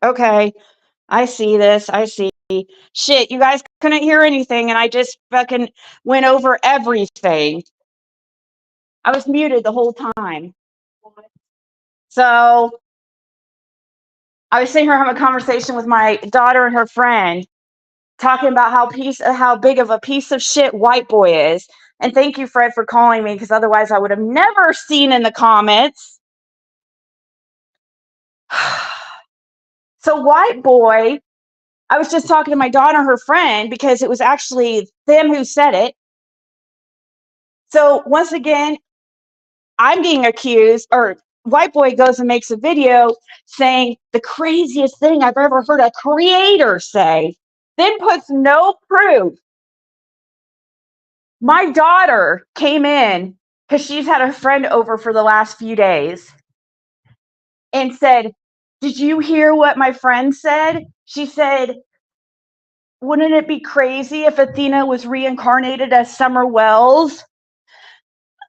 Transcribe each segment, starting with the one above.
Okay, I see this. I see. Shit, you guys couldn't hear anything, and I just fucking went over everything. I was muted the whole time. So I was sitting here having a conversation with my daughter and her friend, talking about how big of a piece of shit Whiteboy is. And thank you, Fred, for calling me, because otherwise I would have never seen in the comments. So Whiteboy, I was just talking to my daughter and her friend because it was actually them who said it. So once again, I'm being accused, or Whiteboy goes and makes a video saying the craziest thing I've ever heard a creator say, then puts no proof. My daughter came in because she's had a friend over for the last few days and said, "Did you hear what my friend said?" She said, "Wouldn't it be crazy if Athena was reincarnated as Summer Wells?"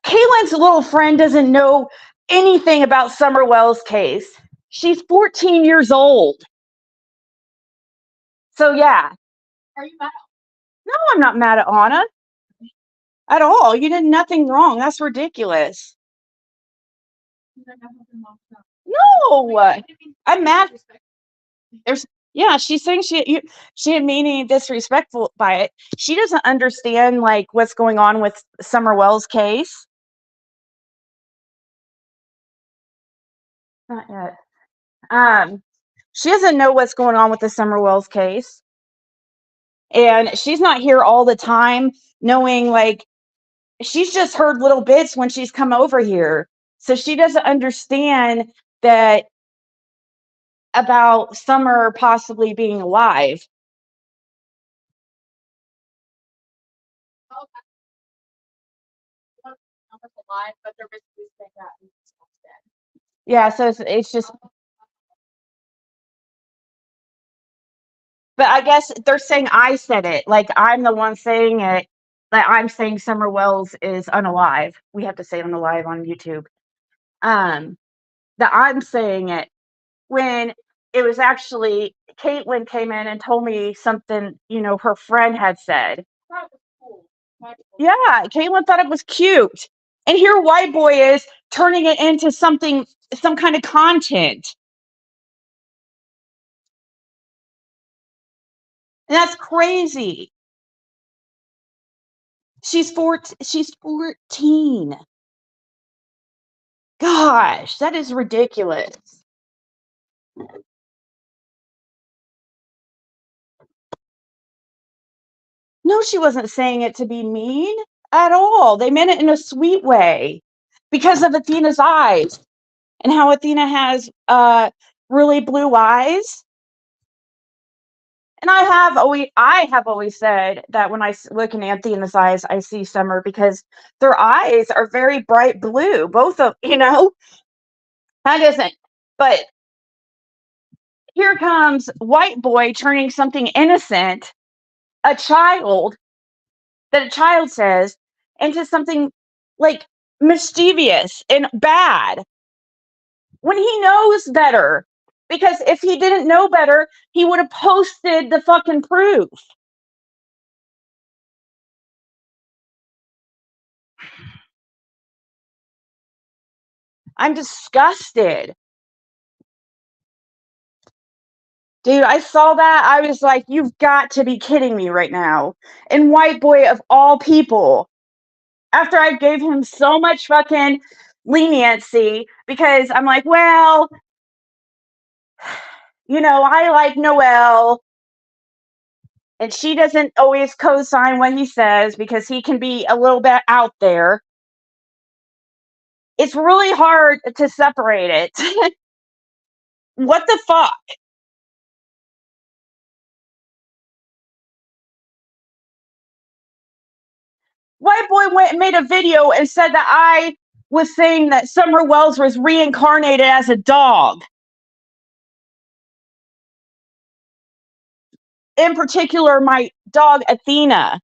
Caitlin's little friend doesn't know anything about Summer Wells' case. She's 14 years old. So, yeah. Are you mad? No, I'm not mad at Anna. At all. You did nothing wrong. That's ridiculous. No, I'm mad. Yeah, she's saying she didn't mean any disrespectful by it. She doesn't understand like what's going on with Summer Wells' case. Not yet. She doesn't know what's going on with the Summer Wells case, and she's not here all the time, knowing like she's just heard little bits when she's come over here, so she doesn't understand that about Summer possibly being alive. Alive, but they're basically saying that he's dead. Yeah, so it's just. But I guess they're saying I said it. Like I'm the one saying it. Like I'm saying Summer Wells is unalive. We have to say unalive on YouTube. That I'm saying it when it was actually Caitlin came in and told me something, her friend had said. That was cool. Yeah, Caitlin thought it was cute. And here Whiteboy is turning it into some kind of content. And that's crazy. She's 14. Gosh, that is ridiculous. No, she wasn't saying it to be mean at all. They meant it in a sweet way because of Athena's eyes and how Athena has really blue eyes. And I have always said that when I look in Athena's eyes, I see Summer because their eyes are very bright blue. Both of, that isn't, but here comes Whiteboy turning something innocent, a child says, into something like mischievous and bad when he knows better. Because if he didn't know better, he would have posted the fucking proof. I'm disgusted. Dude, I saw that. I was like, you've got to be kidding me right now. And Whiteboy, of all people, after I gave him so much fucking leniency, because I'm like, well, I like Noelle, and she doesn't always co-sign what he says because he can be a little bit out there. It's really hard to separate it. What the fuck? Whiteboy went and made a video and said that I was saying that Summer Wells was reincarnated as a dog. In particular, my dog Athena.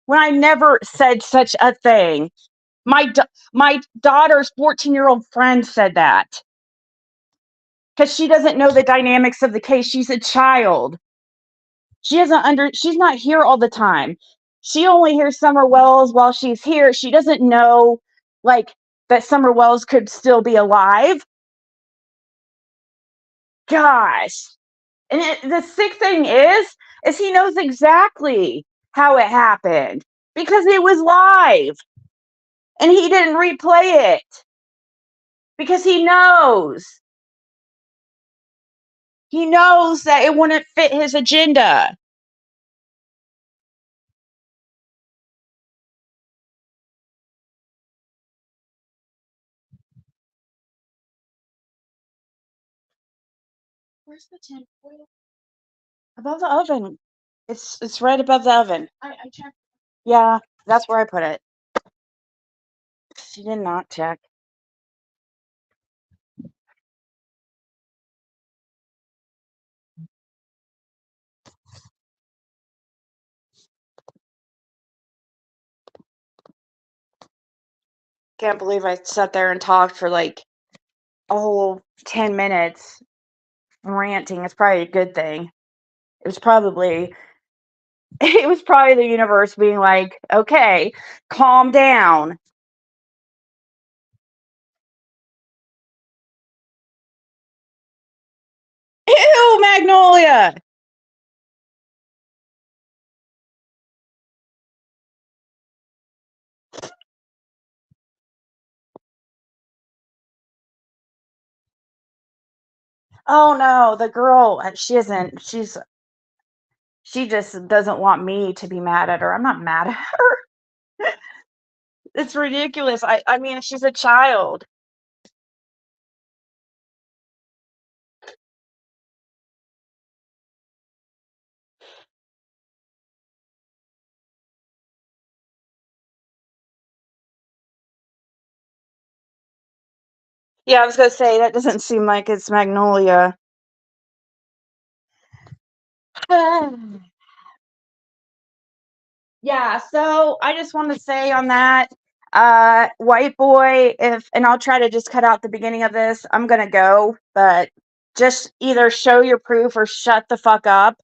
When I never said such a thing. My daughter's 14-year-old friend said that. because she doesn't know the dynamics of the case. She's a child. She's not here all the time. She only hears Summer Wells while she's here. She doesn't know like that Summer Wells could still be alive. Gosh. And the sick thing is he knows exactly how it happened because it was live and he didn't replay it because he knows. He knows that it wouldn't fit his agenda. Where's the tin foil? Above the oven. It's right above the oven. I checked. Yeah, that's where I put it. She did not check. Can't believe I sat there and talked for like a whole 10 minutes ranting. It's probably a good thing. It was probably the universe being like, okay, calm down. Ew, Magnolia. Oh no, the girl, she just doesn't want me to be mad at her. I'm not mad at her. It's ridiculous. I mean, she's a child. Yeah, I was gonna say that doesn't seem like it's Magnolia. Yeah, so I just want to say on that, Whiteboy, and I'll try to just cut out the beginning of this. I'm gonna go, but just either show your proof or shut the fuck up.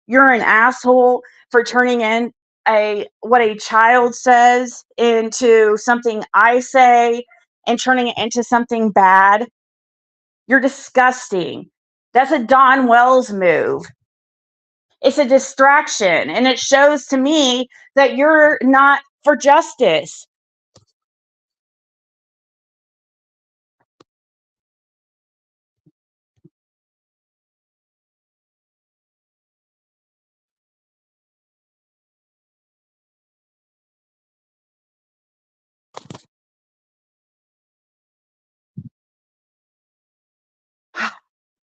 You're an asshole for turning in what a child says into something I say and turning it into something bad. You're disgusting. That's a Don Wells move. It's a distraction, and it shows to me that you're not for justice.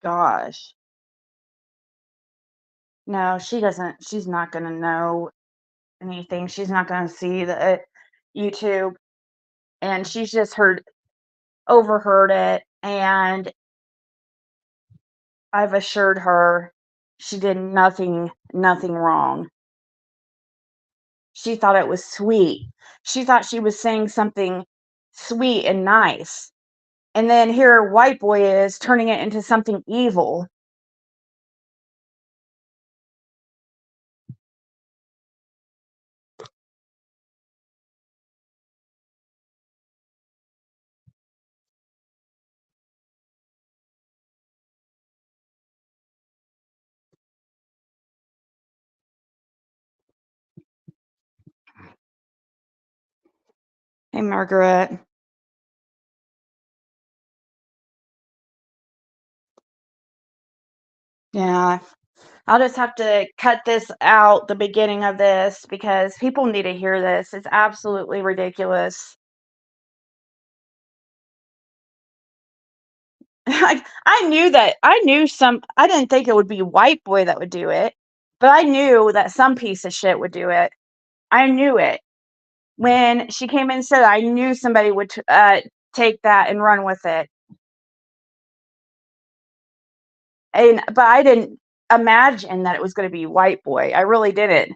Gosh. No, she doesn't. She's not going to know anything. She's not going to see the YouTube, and she's just overheard it. And I've assured her she did nothing wrong. She thought it was sweet. She thought she was saying something sweet and nice. And then here White Boy is turning it into something evil. Hey, Margaret. Yeah, I'll just have to cut this out, the beginning of this, because people need to hear this. It's absolutely ridiculous. I didn't think it would be White Boy that would do it, but I knew that some piece of shit would do it. I knew it. When she came in and said, I knew somebody would take that and run with it. But I didn't imagine that it was going to be White Boy. I really didn't.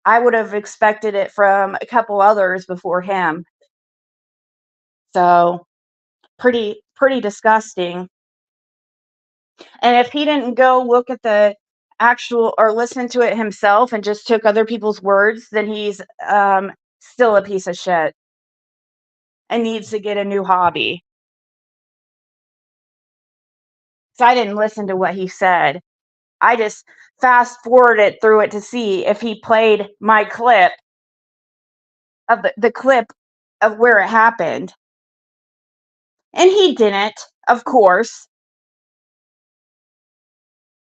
I would have expected it from a couple others before him. So pretty pretty disgusting. And if he didn't go look at the actual or listen to it himself and just took other people's words, then he's still a piece of shit and needs to get a new hobby. So I didn't listen to what he said. I just fast forwarded through it to see if he played my clip of the clip of where it happened. And he didn't, of course.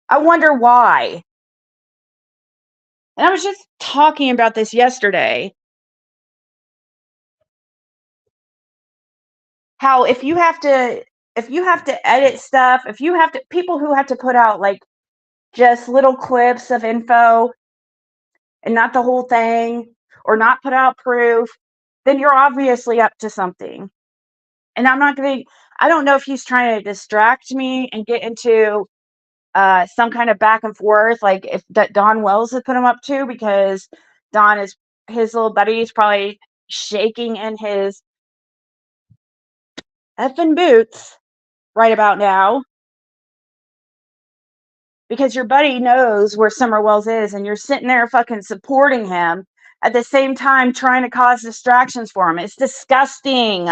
I wonder why. And I was just talking about this yesterday. How if you have to edit stuff, if you have to people who have to put out like just little clips of info and not the whole thing or not put out proof, then you're obviously up to something. And I don't know if he's trying to distract me and get into some kind of back and forth, like if that Don Wells had put him up to, because Don is his little buddy is probably shaking in his effing boots right about now because your buddy knows where Summer Wells is and you're sitting there fucking supporting him at the same time trying to cause distractions for him. It's disgusting.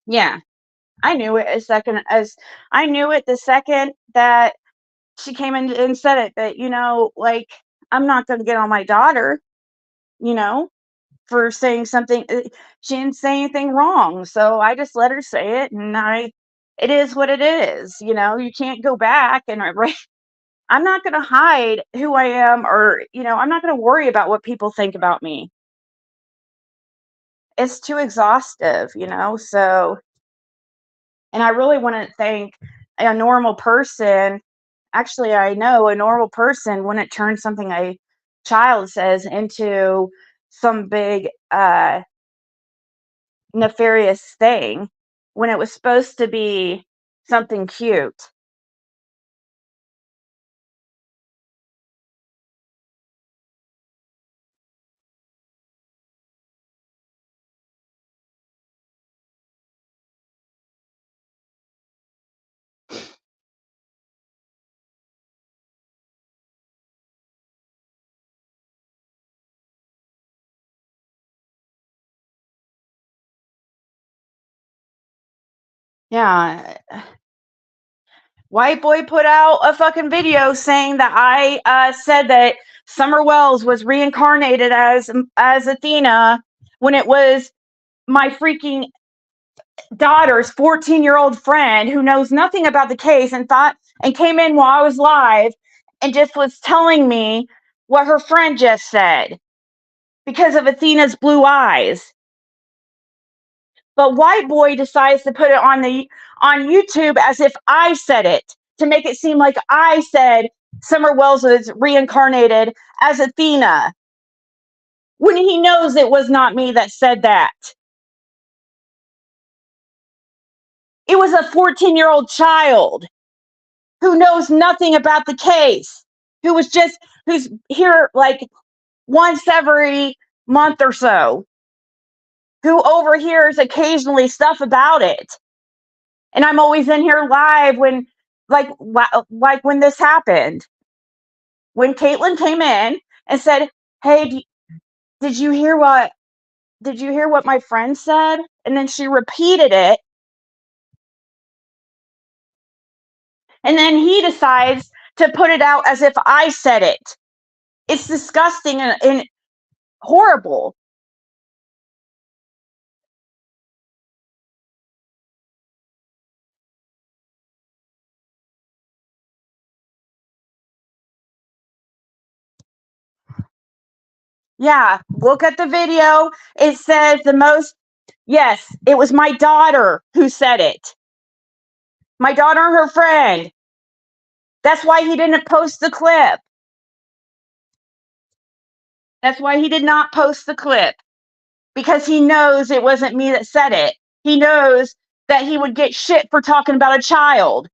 Yeah. I knew it I knew it the second that she came in and said it, that, like, I'm not going to get on my daughter, you know, for saying something. She didn't say anything wrong. So I just let her say it. And it is what it is. You can't go back and I'm not going to hide who I am or, I'm not going to worry about what people think about me. It's too exhaustive, so, and I really want to thank a normal person. Actually, I know a normal person wouldn't turn something a child says into some big nefarious thing when it was supposed to be something cute. Yeah. Whiteboy put out a fucking video saying that I said that Summer Wells was reincarnated as Athena when it was my freaking daughter's 14-year-old friend who knows nothing about the case and came in while I was live and just was telling me what her friend just said because of Athena's blue eyes. But Whiteboy decides to put it on YouTube as if I said it, to make it seem like I said Summer Wells was reincarnated as Athena, when he knows it was not me that said that. It was a 14-year-old child who knows nothing about the case, who's here like once every month or so, who overhears occasionally stuff about it. And I'm always in here live when, like when this happened, when Caitlin came in and said, "Hey, did you hear what my friend said?" And then she repeated it. And then he decides to put it out as if I said it. It's disgusting and horrible. Yeah, look at the video. It says yes, it was my daughter who said it. My daughter and her friend. That's why he didn't post the clip. That's why he did not post the clip. Because he knows it wasn't me that said it. He knows that he would get shit for talking about a child.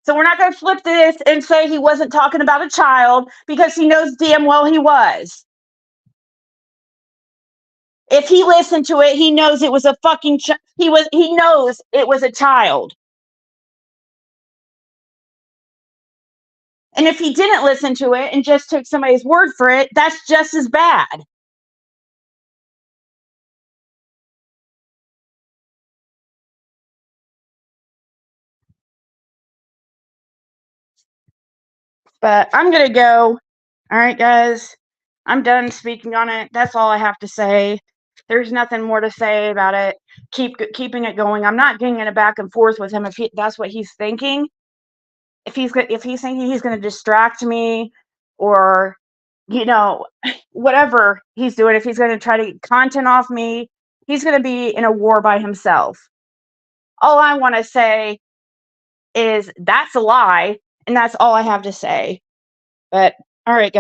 So we're not going to flip this and say he wasn't talking about a child because he knows damn well he was. If he listened to it, he knows it was a fucking he knows it was a child. And if he didn't listen to it and just took somebody's word for it, that's just as bad. But I'm going to go. All right, guys. I'm done speaking on it. That's all I have to say. There's nothing more to say about it. Keeping it going. I'm not getting in a back and forth with him if that's what he's thinking. If he's thinking he's going to distract me, or whatever he's doing, if he's going to try to get content off me, he's going to be in a war by himself. All I want to say is that's a lie, and that's all I have to say. But all right, guys.